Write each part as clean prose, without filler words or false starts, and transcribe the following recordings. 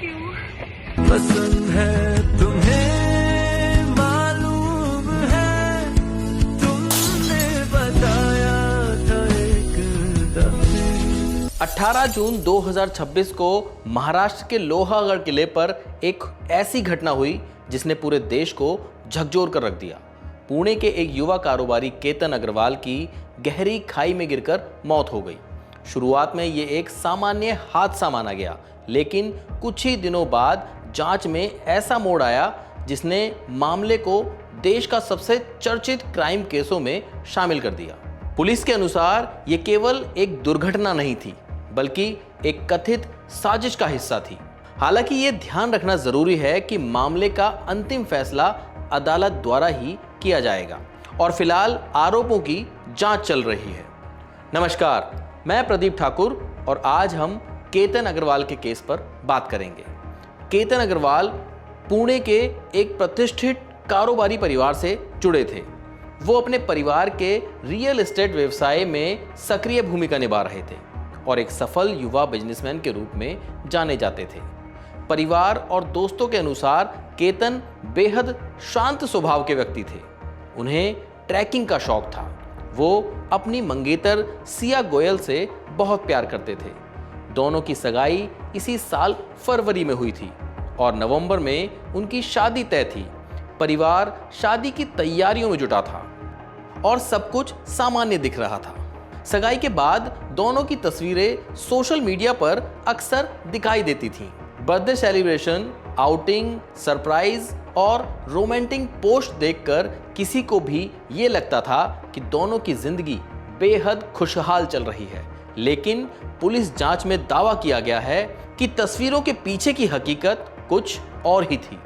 You. पसंद है तुम्हें मालूम है, तुमने बताया था एक दफे। 18 जून 2026 को महाराष्ट्र के लोहागढ़ किले पर एक ऐसी घटना हुई जिसने पूरे देश को झकझोर कर रख दिया। पुणे के एक युवा कारोबारी केतन अग्रवाल की गहरी खाई में गिरकर मौत हो गई। शुरुआत में ये एक सामान्य हादसा माना गया, लेकिन कुछ ही दिनों बाद जांच में ऐसा मोड़ आया जिसने मामले को देश का सबसे चर्चित क्राइम केसों में शामिल कर दिया। पुलिस के अनुसार ये केवल एक दुर्घटना नहीं थी, बल्कि एक कथित साजिश का हिस्सा थी। हालांकि ये ध्यान रखना जरूरी है कि मामले का अंतिम फैसला अदालत द्वारा ही किया जाएगा और फिलहाल आरोपों की जांच चल रही है। नमस्कार, मैं प्रदीप ठाकुर और आज हम केतन अग्रवाल के केस पर बात करेंगे। केतन अग्रवाल पुणे के एक प्रतिष्ठित कारोबारी परिवार से जुड़े थे। वो अपने परिवार के रियल एस्टेट व्यवसाय में सक्रिय भूमिका निभा रहे थे और एक सफल युवा बिजनेसमैन के रूप में जाने जाते थे। परिवार और दोस्तों के अनुसार केतन बेहद शांत स्वभाव के व्यक्ति थे। उन्हें ट्रैकिंग का शौक था। वो अपनी मंगेतर सिया गोयल से बहुत प्यार करते थे। दोनों की सगाई इसी साल फरवरी में हुई थी और नवंबर में उनकी शादी तय थी। परिवार शादी की तैयारियों में जुटा था और सब कुछ सामान्य दिख रहा था। सगाई के बाद दोनों की तस्वीरें सोशल मीडिया पर अक्सर दिखाई देती थीं। बर्थडे सेलिब्रेशन, आउटिंग, सरप्राइज और रोमांटिक पोस्ट देखकर किसी को भी ये लगता था कि दोनों की जिंदगी बेहद खुशहाल चल रही है। लेकिन पुलिस जांच में दावा किया गया है कि तस्वीरों के पीछे की हकीकत कुछ और ही थी।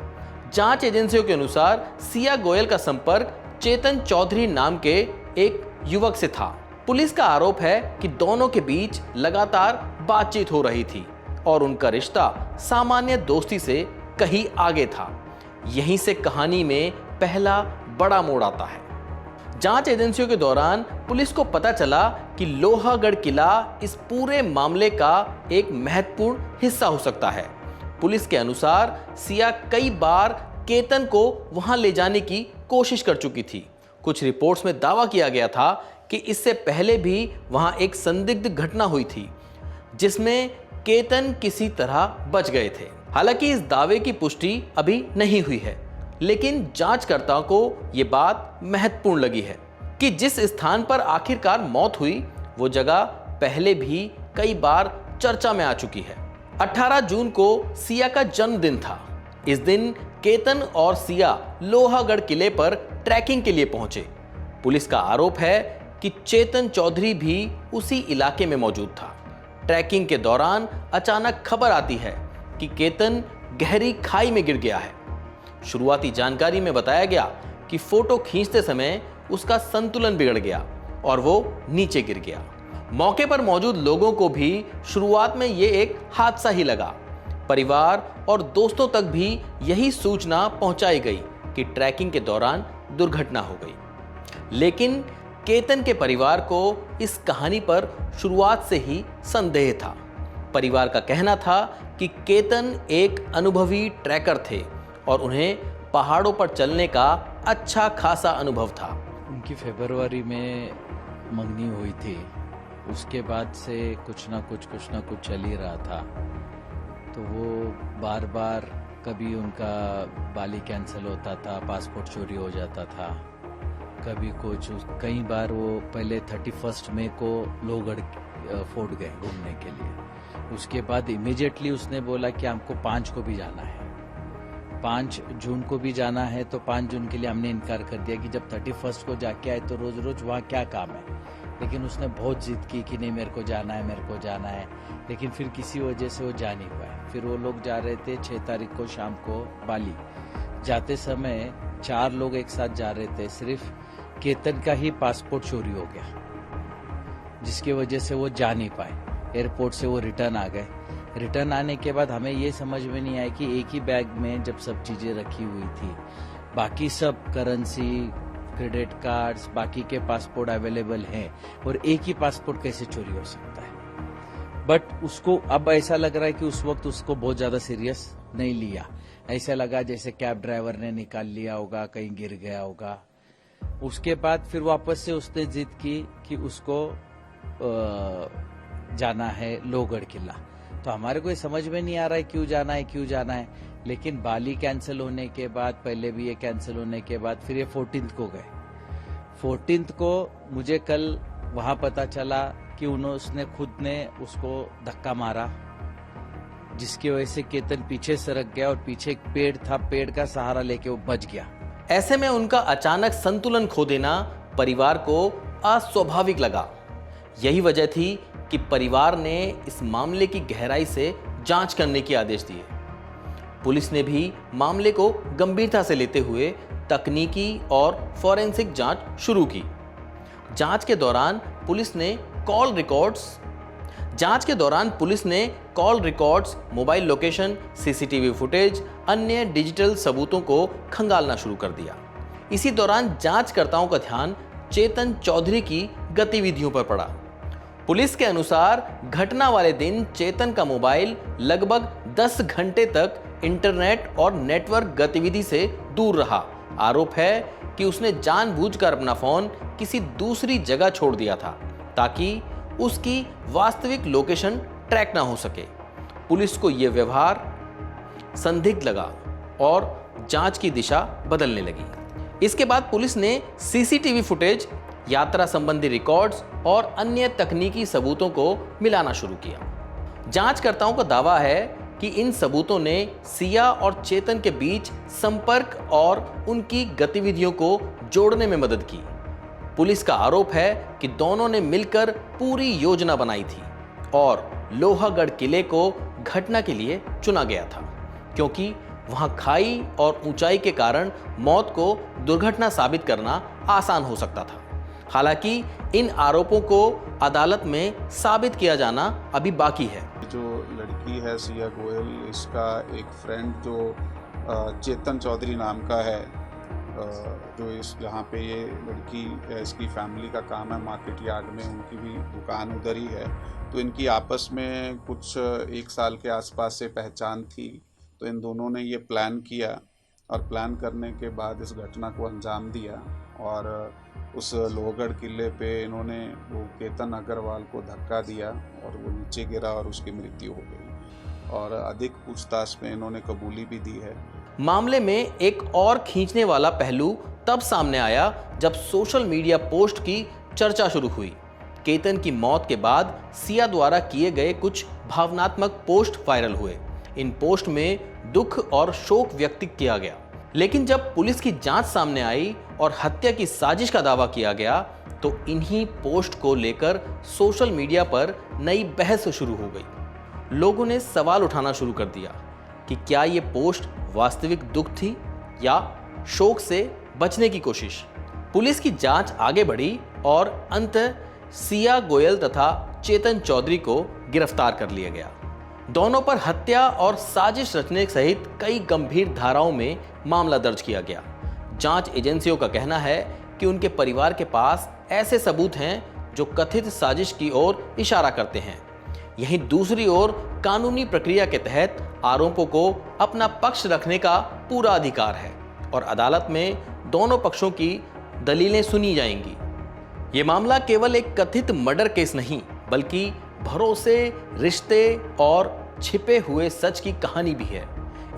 जांच एजेंसियों के अनुसार सिया गोयल का संपर्क चेतन चौधरी नाम के एक युवक से था। पुलिस का आरोप है कि दोनों के बीच लगातार बातचीत हो रही थी और उनका रिश्ता सामान्य दोस्ती से कहीं आगे था। यहीं से कहानी में पहला बड़ा मोड़ आता है। जांच एजेंसियों के दौरान पुलिस को पता चला कि लोहागढ़ किला इस पूरे मामले का एक महत्वपूर्ण हिस्सा हो सकता है। पुलिस के अनुसार सिया कई बार केतन को वहां ले जाने की कोशिश कर चुकी थी। कुछ रिपोर्ट्स में दावा किया गया था कि इससे पहले भी वहां एक संदिग्ध घटना हुई थी जिसमें केतन किसी तरह बच गए थे। हालांकि इस दावे की पुष्टि अभी नहीं हुई है, लेकिन जांचकर्ताओं को यह बात महत्वपूर्ण लगी है कि जिस स्थान पर आखिरकार मौत हुई वो जगह पहले भी कई बार चर्चा में आ चुकी है। 18 जून को सिया का जन्मदिन था। इस दिन केतन और सिया लोहागढ़ किले पर ट्रैकिंग के लिए पहुंचे। पुलिस का आरोप है कि चेतन चौधरी भी उसी इलाके में मौजूद था। ट्रैकिंग के दौरान अचानक खबर आती है कि केतन गहरी खाई में गिर गया है। शुरुआती जानकारी में बताया गया कि फोटो खींचते समय उसका संतुलन बिगड़ गया और वो नीचे गिर गया। मौके पर मौजूद लोगों को भी शुरुआत में ये एक हादसा ही लगा। परिवार और दोस्तों तक भी यही सूचना पहुंचाई गई कि ट्रैकिंग के दौरान दुर्घटना हो गई। लेकिन केतन के परिवार को इस कहानी पर शुरुआत से ही संदेह था। परिवार का कहना था कि केतन एक अनुभवी ट्रैकर थे और उन्हें पहाड़ों पर चलने का अच्छा खासा अनुभव था। उनकी फरवरी में मंगनी हुई थी। उसके बाद से कुछ ना कुछ चल ही रहा था। तो वो बार बार कभी उनका बाली कैंसिल होता था, पासपोर्ट चोरी हो जाता था, कभी कुछ। कई बार वो पहले 31 मई को लोहगढ़ फोर्ट गए घूमने के लिए। उसके बाद इमीडिएटली उसने बोला कि हमको 5 को भी जाना है, 5 जून को भी जाना है। तो 5 जून के लिए हमने इनकार कर दिया कि जब 31 को जाके आए तो रोज रोज वहाँ क्या काम है। लेकिन उसने बहुत जिद की कि नहीं मेरे को जाना है, मेरे को जाना है। लेकिन फिर किसी वजह से वो जा नहीं पाए। फिर वो लोग जा रहे थे 6 तारीख को शाम को बाली। जाते समय 4 लोग एक साथ जा रहे थे। सिर्फ केतन का ही पासपोर्ट चोरी हो गया, जिसकी वजह से वो जा नहीं पाए। एयरपोर्ट से वो रिटर्न आ गए। रिटर्न आने के बाद हमें ये समझ में नहीं आया कि एक ही बैग में जब सब चीजें रखी हुई थी, बाकी सब करेंसी, क्रेडिट कार्ड्स, बाकी के पासपोर्ट अवेलेबल हैं और एक ही पासपोर्ट कैसे चोरी हो सकता है। बट उसको अब ऐसा लग रहा है कि उस वक्त उसको बहुत ज्यादा सीरियस नहीं लिया। ऐसा लगा जैसे कैब ड्राइवर ने निकाल लिया होगा, कहीं गिर गया होगा। उसके बाद फिर वापस से उसने जिद की कि उसको जाना है लोहगढ़ किला। तो हमारे को ये समझ में नहीं आ रहा है क्यों जाना है। लेकिन बाली कैंसिल होने के बाद, पहले भी ये कैंसिल होने के बाद फिर ये 14th को गए। 14th को मुझे कल वहां पता चला कि उसने खुद ने उसको धक्का मारा, जिसकी वजह से केतन पीछे सरक गया और पीछे एक पेड़ था, पेड़ का सहारा लेके वो बच गया। ऐसे में उनका अचानक संतुलन खो देना परिवार को अस्वाभाविक लगा। यही वजह थी कि परिवार ने इस मामले की गहराई से जांच करने के आदेश दिए। पुलिस ने भी मामले को गंभीरता से लेते हुए तकनीकी और फॉरेंसिक जांच शुरू की। जांच के दौरान पुलिस ने call records, mobile location, CCTV footage, अन्य डिजिटल सबूतों को खंगालना शुरू कर दिया। इसी दौरान जांचकर्ताओं का ध्यान चेतन चौधरी की गतिविधियों पर पड़ा। पुलिस के अनुसार घटना वाले दिन चेतन का मोबाइल लगभग 10 घंटे तक इंटरनेट और नेटवर्क गतिविधि से दूर रहा। आरोप है कि उसने जानबूझकर अपना फोन किसी दूसरी जगह छोड़ दिया था ताकि उसकी वास्तविक लोकेशन ट्रैक ना हो सके। पुलिस को यह व्यवहार संदिग्ध लगा और जांच की दिशा बदलने लगी। इसके बाद पुलिस ने सीसीटीवी फुटेज, यात्रा संबंधी रिकॉर्ड्स और अन्य तकनीकी सबूतों को मिलाना शुरू किया। जांचकर्ताओं का दावा है कि इन सबूतों ने सिया और चेतन के बीच संपर्क और उनकी गतिविधियों को जोड़ने में मदद की। पुलिस का आरोप है कि दोनों ने मिलकर पूरी योजना बनाई थी और लोहागढ़ किले को घटना के लिए चुना गया था, क्योंकि वहां खाई और ऊंचाई के कारण मौत को दुर्घटना साबित करना आसान हो सकता था। हालांकि इन आरोपों को अदालत में साबित किया जाना अभी बाकी है। जो लड़की है सिया गोयल, इसका एक फ्रेंड जो चेतन चौधरी नाम का है, जो इस जहाँ पे ये लड़की, इसकी फैमिली का काम है मार्केट यार्ड में, उनकी भी दुकान उधर ही है। तो इनकी आपस में कुछ 1 साल के आसपास से पहचान थी। तो इन दोनों ने ये प्लान किया और प्लान करने के बाद इस घटना को अंजाम दिया और उस लोहगढ़ किले पे इन्होंने वो केतन अग्रवाल को धक्का दिया और वो नीचे गिरा और उसकी मृत्यु हो गई। और अधिक पूछताछ में इन्होंने कबूली भी दी है। मामले में एक और खींचने वाला पहलू तब सामने आया जब सोशल मीडिया पोस्ट की चर्चा शुरू हुई। केतन की मौत के बाद सिया द्वारा किए गए कुछ भावनात्मक पोस्ट वायरल हुए। इन पोस्ट में दुख और शोक व्यक्त किया गया, लेकिन जब पुलिस की जांच सामने आई और हत्या की साजिश का दावा किया गया तो इन्हीं पोस्ट को लेकर सोशल मीडिया पर नई बहस शुरू हो गई। लोगों ने सवाल उठाना शुरू कर दिया कि क्या ये पोस्ट वास्तविक दुख थी या शोक से बचने की कोशिश। पुलिस की जांच आगे बढ़ी और अंततः सिया गोयल तथा चेतन चौधरी को गिरफ्तार कर लिया गया। दोनों पर हत्या और साजिश रचने सहित कई गंभीर धाराओं में मामला दर्ज किया गया। जांच एजेंसियों का कहना है कि उनके परिवार के पास ऐसे सबूत हैं जो कथित साजिश की ओर इशारा करते हैं। यहीं दूसरी ओर कानूनी प्रक्रिया के तहत आरोपों को अपना पक्ष रखने का पूरा अधिकार है और अदालत में दोनों पक्षों की दलीलें सुनी जाएंगी। ये मामला केवल एक कथित मर्डर केस नहीं, बल्कि भरोसे, रिश्ते और छिपे हुए सच की कहानी भी है।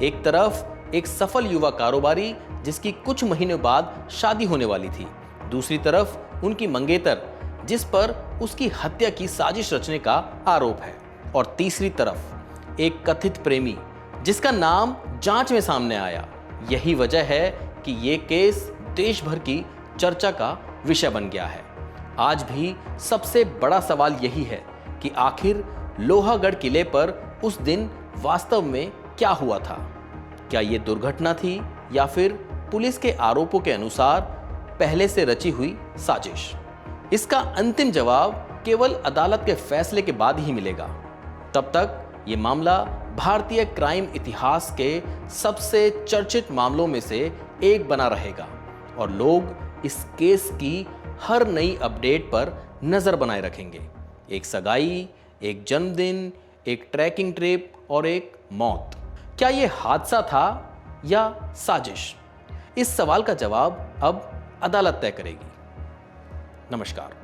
एक तरफ एक सफल युवा कारोबारी जिसकी कुछ महीनों बाद शादी होने वाली थी, दूसरी तरफ उनकी मंगेतर जिस पर उसकी हत्या की साजिश रचने का आरोप है, और तीसरी तरफ एक कथित प्रेमी जिसका नाम जांच में सामने आया। यही वजह है कि ये केस देश भर की चर्चा का विषय बन गया है। आज भी सबसे बड़ा सवाल यही है कि आखिर लोहागढ़ किले पर उस दिन वास्तव में क्या हुआ था। क्या ये दुर्घटना थी या फिर पुलिस के आरोपों के अनुसार पहले से रची हुई साजिश? इसका अंतिम जवाब केवल अदालत के फैसले के बाद ही मिलेगा। तब तक ये मामला भारतीय क्राइम इतिहास के सबसे चर्चित मामलों में से एक बना रहेगा और लोग इस केस की हर नई अपडेट पर नजर बनाए रखेंगे। एक सगाई, एक जन्मदिन, एक ट्रैकिंग ट्रिप और एक मौत। क्या यह हादसा था या साजिश? इस सवाल का जवाब अब अदालत तय करेगी। नमस्कार।